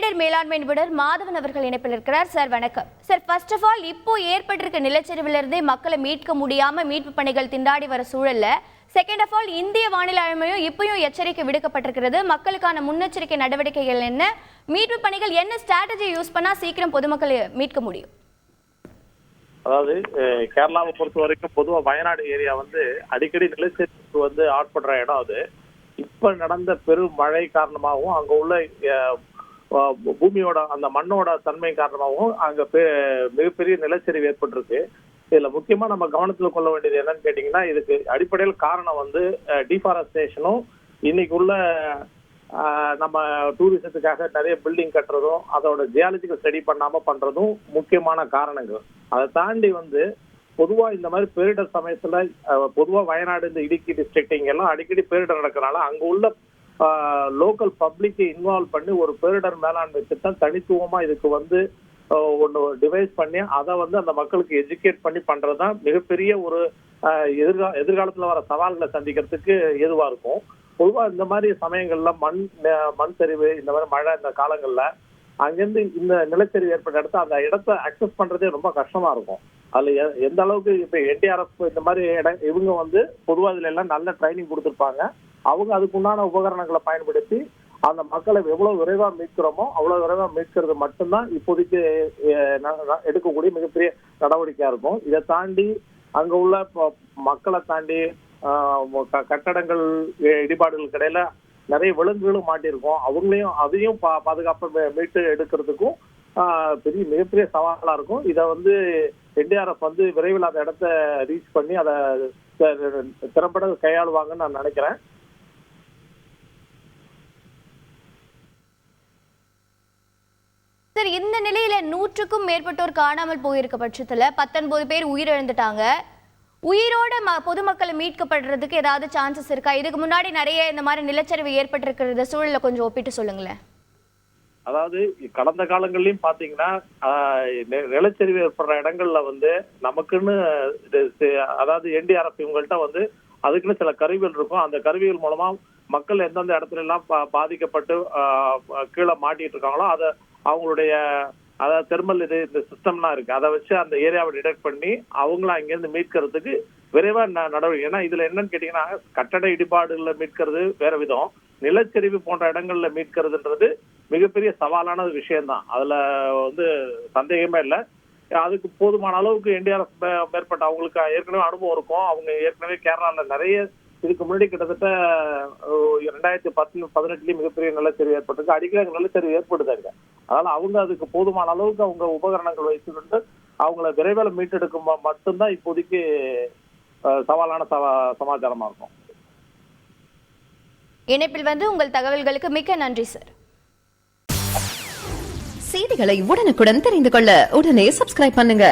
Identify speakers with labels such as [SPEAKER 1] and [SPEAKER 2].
[SPEAKER 1] பேரிடர் மேலாண்மை நிபுணர் மாதவன் அவர்கள் இணைப்பில் இருக்கிறார். சார் வணக்கம். சார், ஃபர்ஸ்ட் ஆஃப் ஆல் இப்போ ஏற்பட்டிருக்க நிலச்சரிவிலிருந்தே மக்களை மீட்க முடியாம மீட்பு பணிகள் திண்டாடி வர சூழல்ல, செகண்ட் ஆஃப் ஆல் இந்திய வானிலை ஆய்வையும் இப்பயும் எச்சரிக்கை விடுக்கப்பட்டிருக்கிறது. மக்களுக்கான முன்னெச்சரிக்கை நடவடிக்கைகள் என்ன, மீட்பு பணிகள் என்ன ஸ்ட்ராட்டஜி யூஸ் பண்ணா சீக்கிரம் பொதுமக்களை மீட்க முடியும்?
[SPEAKER 2] அதாவது கேரளாவை பொறுத்த வரைக்கும் பொதுவாக வயநாடு ஏரியா அடிக்கடி நிலச்சரிவுக்கு ஆட்படுற இடம். அது இப்ப நடந்த பெரும் மழை காரணமாகவும் அங்க உள்ள பூமியோட அந்த மண்ணோட தன்மை காரணமாகவும் அங்க மிகப்பெரிய நிலச்சரிவு ஏற்பட்டிருக்கு. இதுல முக்கியமா நம்ம கவனத்துல கொள்ள வேண்டியது என்னன்னு கேட்டீங்கன்னா, இதுக்கு அடிப்படையில் காரணம் டிஃபாரஸ்டேஷனும் இன்னைக்கு உள்ள நம்ம டூரிசத்துக்காக நிறைய பில்டிங் கட்டுறதும் அதோட ஜியாலஜிக்கல் ஸ்டடி பண்ணாம பண்றதும் முக்கியமான காரணங்கள். அதை தாண்டி பொதுவா இந்த மாதிரி பேரிடர் சமயத்துல பொதுவா வயநாடு, இந்த இடுக்கி டிஸ்ட்ரிக்ட் இங்கெல்லாம் அடிக்கடி பேரிடர் நடக்கிறனால அங்க உள்ள லோக்கல் பப்ளிக்கை இன்வால்வ் பண்ணி ஒரு பேரிடர் மேலாண்மை திட்டம் தனித்துவமா இதுக்கு ஒன்று டிவைஸ் பண்ணி அதை அந்த மக்களுக்கு எஜுகேட் பண்ணி பண்றதுதான் மிகப்பெரிய ஒரு எதிர்காலத்துல வர சவால்களை சந்திக்கிறதுக்கு ஏதுவா இருக்கும். பொதுவா இந்த மாதிரி சமயங்கள்ல மண் சரிவு, இந்த மாதிரி மழை, இந்த காலங்கள்ல அங்கிருந்து இந்த நிலச்சரிவு ஏற்பட்ட இடத்த அந்த இடத்த அக்சஸ் பண்றதே ரொம்ப கஷ்டமா இருக்கும். அதுல எந்த அளவுக்கு இப்ப NDRF இந்த மாதிரி இவங்க பொதுவா இதுல எல்லாம் நல்ல ட்ரைனிங் கொடுத்துருப்பாங்க. அவங்க அதுக்குண்டான உபகரணங்களை பயன்படுத்தி அந்த மக்களை எவ்வளவு விரைவா மீட்கிறோமோ அவ்வளவு விரைவா மீட்கிறது மட்டும்தான் இப்போதைக்கு எடுக்கக்கூடிய மிகப்பெரிய நடவடிக்கையா இருக்கும். இதை தாண்டி அங்க உள்ள மக்களை தாண்டி கட்டடங்கள் இடிபாடுகளுக்கு இடையில நிறைய விலங்குகளும் மாட்டிருக்கும். அதையும் பாதுகாப்பை மீட்டு எடுக்கிறதுக்கும் மிகப்பெரிய சவாலா இருக்கும். இதை NDRF விரைவில் அந்த இடத்த ரீச் பண்ணி அதை திறம்பட கையாளுவாங்கன்னு நான் நினைக்கிறேன்.
[SPEAKER 1] சார், இந்த நிலையில 100க்கும் மேற்பட்டோர் காணாமல் போயிருக்க பட்சத்துல 19 பேர் உயிரிழந்துட்டாங்க. உயிரோட பொதுமக்களை மீட்கப்படுறதுக்கு ஏதாவது சான்சஸ் இருக்கா? இதுக்கு முன்னாடி நிறைய இந்த மாதிரி நிலச்சரிவு ஏற்பட்டிருக்கிற சூழலை கொஞ்சம் ஒப்பிட்டு சொல்லுங்களேன்.
[SPEAKER 2] அதாவது கடந்த காலங்கள்லயும் பாத்தீங்கன்னா நிலச்சரிவு ஏற்படுற இடங்கள்ல நமக்குன்னு அதாவது NDRF இவங்கள்ட்ட அதுக்குன்னு சில கருவிகள் இருக்கும். அந்த கருவிகள் மூலமா மக்கள் எந்தெந்த இடத்துல எல்லாம் பாதிக்கப்பட்டு கீழே மாட்டிட்டு இருக்காங்களோ அதை அவங்களுடைய அதாவது தெர்மல் இந்த சிஸ்டம்லாம் இருக்கு, அதை வச்சு அந்த ஏரியாவை டிடெக்ட் பண்ணி அவங்கள அங்கிருந்து மீட்கிறதுக்கு விரைவா நடவடிக்கை. ஏன்னா இதுல என்னன்னு கேட்டீங்கன்னா, கட்டட இடிபாடுகள்ல மீட்கிறது வேற விதம், நிலச்சரிவு போன்ற இடங்கள்ல மீட்கிறதுன்றது மிகப்பெரிய சவாலான விஷயம்தான். அதுல சந்தேகமே இல்லை. அதுக்கு போதுமான அளவுக்கு NDRF மேற்பட்ட அவங்களுக்கு ஏற்கனவே அனுபவம் இருக்கும். அவங்க ஏற்கனவே கேரளால நிறைய இதுக்கு முன்னாடி கிட்டத்தட்ட 2018 மிகப்பெரிய நிலச்சரிவு ஏற்பட்டிருக்கு. அடிக்கடி நிலச்சரிவு ஏற்படுதாங்க. அதனால அவங்க அதுக்கு போதுமான அளவுக்கு அவங்க உபகரணங்கள் வைத்துக்கொண்டு அவங்கள விரைவில் மீட்டெடுக்கும் மட்டும்தான் இப்போதைக்கு சவாலான சமாச்சாரமா இருக்கும்.
[SPEAKER 1] இணைப்பில் உங்கள் தகவல்களுக்கு மிக்க நன்றி சார்.
[SPEAKER 3] செய்திகளை உடனுக்குடன் தெரிந்து கொள்ள உடனே சப்ஸ்கிரைப் பண்ணுங்க.